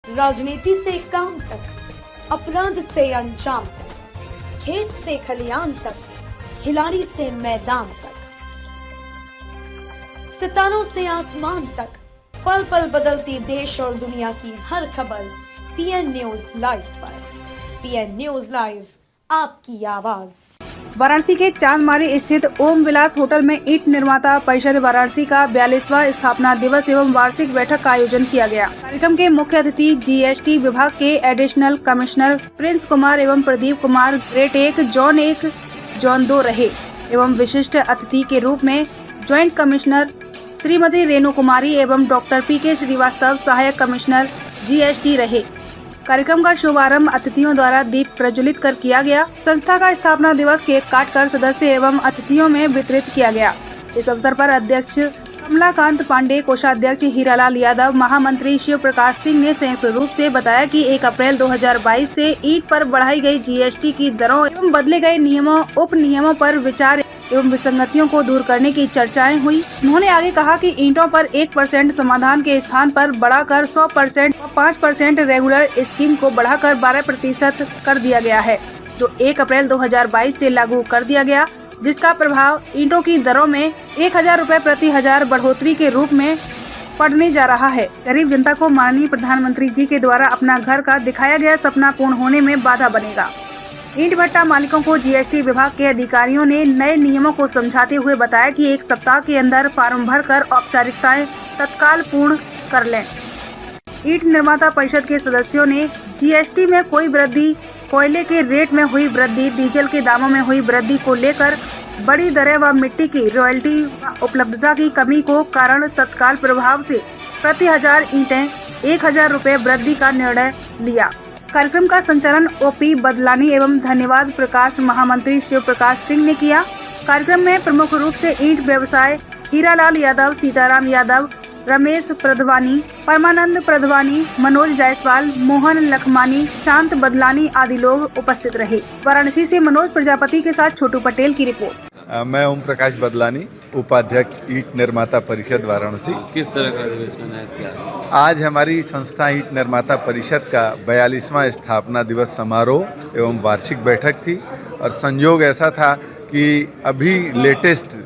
राजनीति से काम तक, अपराध से अंजाम तक, खेत से खलियान तक, खिलाड़ी से मैदान तक, सितारों से आसमान तक, पल पल बदलती देश और दुनिया की हर खबर पीएन न्यूज लाइव पर। पीएन न्यूज लाइव, आपकी आवाज। वाराणसी के चांदमारी स्थित ओम विलास होटल में ईंट निर्माता परिषद वाराणसी का 42वां स्थापना दिवस एवं वार्षिक बैठक का आयोजन किया गया। कार्यक्रम के मुख्य अतिथि जीएसटी विभाग के एडिशनल कमिश्नर प्रिंस कुमार एवं Pradeep Kumar grade 1 zone 1 zone 2 रहे एवं विशिष्ट अतिथि के रूप में ज्वाइंट कमिश्नर श्रीमती रेणु कुमारी एवं डॉक्टर पीके श्रीवास्तव सहायक कमिश्नर जीएसटी रहे। कार्यक्रम का शुभारंभ अतिथियों द्वारा दीप प्रज्वलित कर किया गया। संस्था का स्थापना दिवस केक काटकर सदस्य एवं अतिथियों में वितरित किया गया। इस अवसर पर अध्यक्ष कमलाकांत पांडे, कोषाध्यक्ष हीरालाल यादव, महामंत्री शिव प्रकाश सिंह ने संयुक्त रूप से बताया कि 1 अप्रैल 2022 से ईंट पर बढ़ाई गई जीएसटी की दरों एवं बदले गए नियमों उप नियमों पर विचार एवं विसंगतियों को दूर करने की चर्चाएं हुई। उन्होंने आगे कहा कि ईंटों पर 1% समाधान के स्थान पर बढ़ाकर 100% और 5% रेगुलर स्कीम को बढ़ाकर 12% कर दिया गया है, जो 1 अप्रैल 2022 से लागू कर दिया गया, जिसका प्रभाव ईंटों की दरों में 1000 रुपए प्रति हजार बढ़ोतरी के रूप में पड़ने जा रहा है। गरीब जनता को माननीय प्रधानमंत्री जी के द्वारा अपना घर का दिखाया गया सपना पूर्ण होने में बाधा बनेगा। ईंट भट्टा मालिकों को जीएसटी विभाग के अधिकारियों ने नए नियमों को समझाते हुए बताया कि 1 सप्ताह के अंदर फार्म भरकर औपचारिकताएं तत्काल पूर्ण कर लें। ईंट निर्माता परिषद के सदस्यों ने जीएसटी में कोई वृद्धि, कोयले के रेट में हुई वृद्धि, डीजल के दामों में हुई वृद्धि को लेकर बड़ी दरें व मिट्टी की रॉयल्टी उपलब्धता की कमी को कारण तत्काल प्रभाव से प्रति हजार ईंटें 1000 रुपए वृद्धि का निर्णय लिया। कार्यक्रम का संचालन ओपी बदलानी एवं धन्यवाद प्रकाश महामंत्री शिव प्रकाश सिंह ने किया। कार्यक्रम में प्रमुख रूप से ईंट व्यवसाय हीरालाल यादव, सीताराम यादव, रमेश प्रधवानी, परमानंद प्रधवानी, मनोज जायसवाल, मोहन लखमानी, शांत बदलानी आदि लोग उपस्थित रहे। वाराणसी से मनोज प्रजापति के साथ छोटू पटेल की रिपोर्ट। मैं ओम प्रकाश बदलानी, उपाध्यक्ष ईंट निर्माता परिषद वाराणसी। किस तरह का अधिवेशन है, क्या आज हमारी संस्था ईंट निर्माता परिषद का 42वां स्थापना दिवस समारोह एवं वार्षिक बैठक थी और संयोग ऐसा था कि अभी लेटेस्ट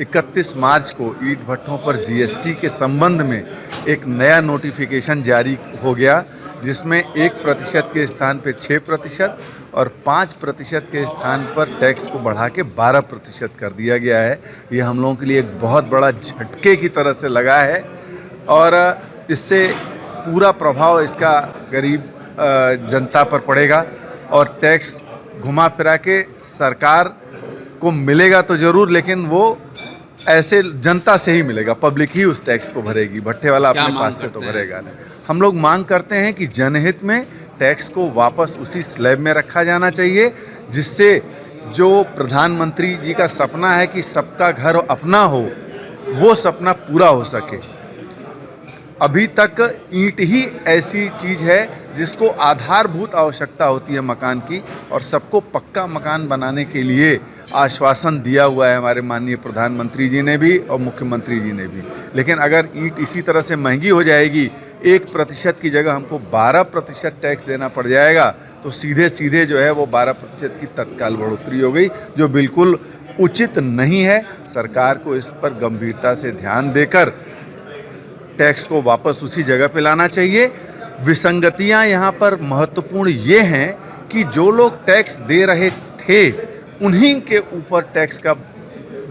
31 मार्च को ईंट भट्ठों पर जीएसटी के संबंध में एक नया नोटिफिकेशन जारी हो गया, जिसमें 1% के स्थान पे 6% और 5% के स्थान पर टैक्स को बढ़ा के 12% कर दिया गया है। ये हम लोगों के लिए एक बहुत बड़ा झटके की तरह से लगा है और इससे पूरा प्रभाव इसका गरीब जनता पर पड़ेगा और टैक्स घुमा फिरा के सरकार को मिलेगा तो ज़रूर, लेकिन वो ऐसे जनता से ही मिलेगा, पब्लिक ही उस टैक्स को भरेगी, भट्ठे वाला अपने पास से तो भरेगा नहीं। हम लोग मांग करते हैं कि जनहित में टैक्स को वापस उसी स्लैब में रखा जाना चाहिए, जिससे जो प्रधानमंत्री जी का सपना है कि सबका घर अपना हो, वो सपना पूरा हो सके। अभी तक ईंट ही ऐसी चीज़ है जिसको आधारभूत आवश्यकता होती है मकान की, और सबको पक्का मकान बनाने के लिए आश्वासन दिया हुआ है हमारे माननीय प्रधानमंत्री जी ने भी और मुख्यमंत्री जी ने भी। लेकिन अगर ईंट इसी तरह से महंगी हो जाएगी, 1% की जगह हमको 12% टैक्स देना पड़ जाएगा, तो सीधे सीधे जो है वो 12% की तत्काल बढ़ोतरी हो गई, जो बिल्कुल उचित नहीं है। सरकार को इस पर गंभीरता से ध्यान देकर टैक्स को वापस उसी जगह पे लाना चाहिए। विसंगतियां यहाँ पर महत्वपूर्ण ये हैं कि जो लोग टैक्स दे रहे थे उन्हीं के ऊपर टैक्स का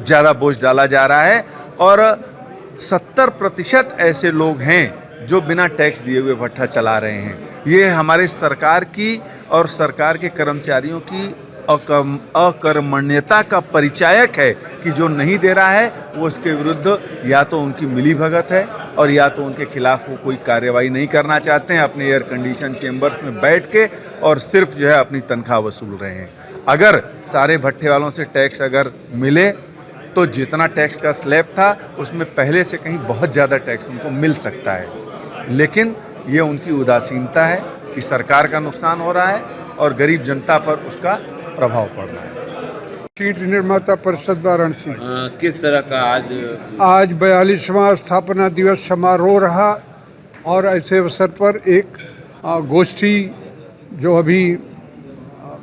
ज़्यादा बोझ डाला जा रहा है और 70% ऐसे लोग हैं जो बिना टैक्स दिए हुए भट्ठा चला रहे हैं। ये हमारे सरकार की और सरकार के कर्मचारियों की अकर्मण्यता का परिचायक है कि जो नहीं दे रहा है वो इसके विरुद्ध या तो उनकी मिलीभगत है और या तो उनके खिलाफ वो कोई कार्रवाई नहीं करना चाहते हैं, अपने एयर कंडीशन चेम्बर्स में बैठ के और सिर्फ जो है अपनी तनख्वाह वसूल रहे हैं। अगर सारे भट्ठे वालों से टैक्स अगर मिले तो जितना टैक्स का स्लैब था उसमें पहले से कहीं बहुत ज़्यादा टैक्स उनको मिल सकता है, लेकिन ये उनकी उदासीनता है कि सरकार का नुकसान हो रहा है और गरीब जनता पर उसका प्रभाव पड़ रहा है। ईंट निर्माता परिषद वाराणसी किस तरह का आज 42वां स्थापना दिवस समारोह रहा और ऐसे अवसर पर एक गोष्ठी जो अभी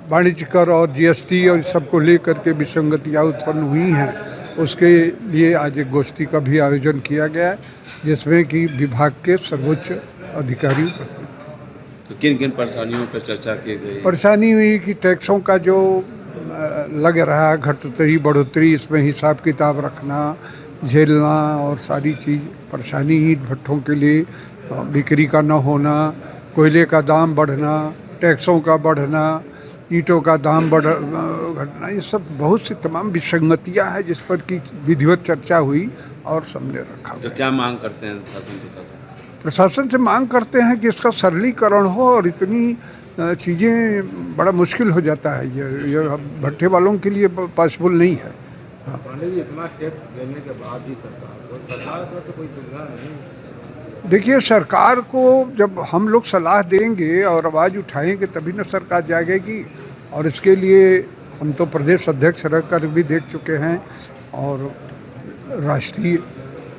वाणिज्य कर और जीएसटी और सबको लेकर के विसंगतियाँ उत्पन्न हुई हैं, उसके लिए आज एक गोष्ठी का भी आयोजन किया गया है, जिसमें कि विभाग के सर्वोच्च अधिकारी उपस्थित थे। तो किन किन परेशानियों पर चर्चा की गई? परेशानी हुई कि टैक्सों का जो लग रहा है घटोतरी बढ़ोतरी, इसमें हिसाब किताब रखना, झेलना और सारी चीज़ परेशानी, ईंट भट्ठों के लिए बिक्री का न होना, कोयले का दाम बढ़ना, टैक्सों का बढ़ना, ईंटों का दाम घटना, ये सब बहुत सी तमाम विसंगतियाँ हैं जिस पर कि विधिवत चर्चा हुई और सामने रखा तो गया। क्या मांग करते हैं शासन प्रशासन से मांग करते हैं कि इसका सरलीकरण हो और इतनी चीज़ें बड़ा मुश्किल हो जाता है, ये भट्ठे वालों के लिए पॉसिबल नहीं है। इतना टैक्स देने के बाद भी सरकार को तो कोई सुविधा नहीं। देखिए, सरकार को जब हम लोग सलाह देंगे और आवाज़ उठाएंगे तभी ना सरकार जागेगी, और इसके लिए हम तो प्रदेश अध्यक्ष रहकर भी देख चुके हैं और राष्ट्रीय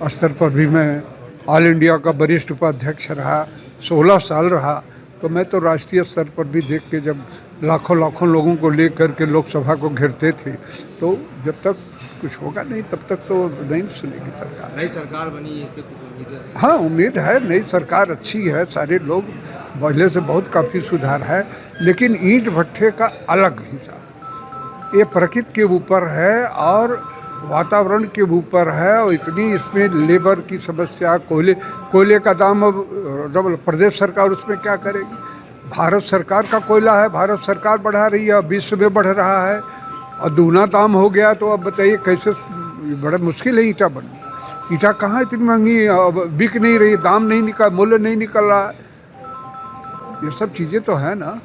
स्तर पर भी मैं ऑल इंडिया का वरिष्ठ उपाध्यक्ष रहा, 16 साल रहा, तो मैं तो राष्ट्रीय स्तर पर भी देख के जब लाखों लोगों को लेकर के लोकसभा को घेरते थे, तो जब तक कुछ होगा नहीं तब तक तो नहीं सुनेगी सरकार। नई सरकार बनी है, इससे कुछ उम्मीद है? हाँ, उम्मीद है, नई सरकार अच्छी है, सारे लोग पहले से बहुत काफ़ी सुधार है, लेकिन ईंट भट्ठे का अलग हिसाब ये प्रकृति के ऊपर है और वातावरण के ऊपर है, और इतनी इसमें लेबर की समस्या, कोयले का दाम अब डबल, प्रदेश सरकार उसमें क्या करेगी? भारत सरकार का कोयला है, भारत सरकार बढ़ा रही है, विश्व में बढ़ रहा है और दूना दाम हो गया, तो अब बताइए कैसे, बड़ा मुश्किल है ईंटा बनना। ईंटा कहाँ इतनी महंगी, अब बिक नहीं रही, दाम नहीं निकल, मूल्य नहीं निकल रहा है, ये सब चीज़ें तो है ना।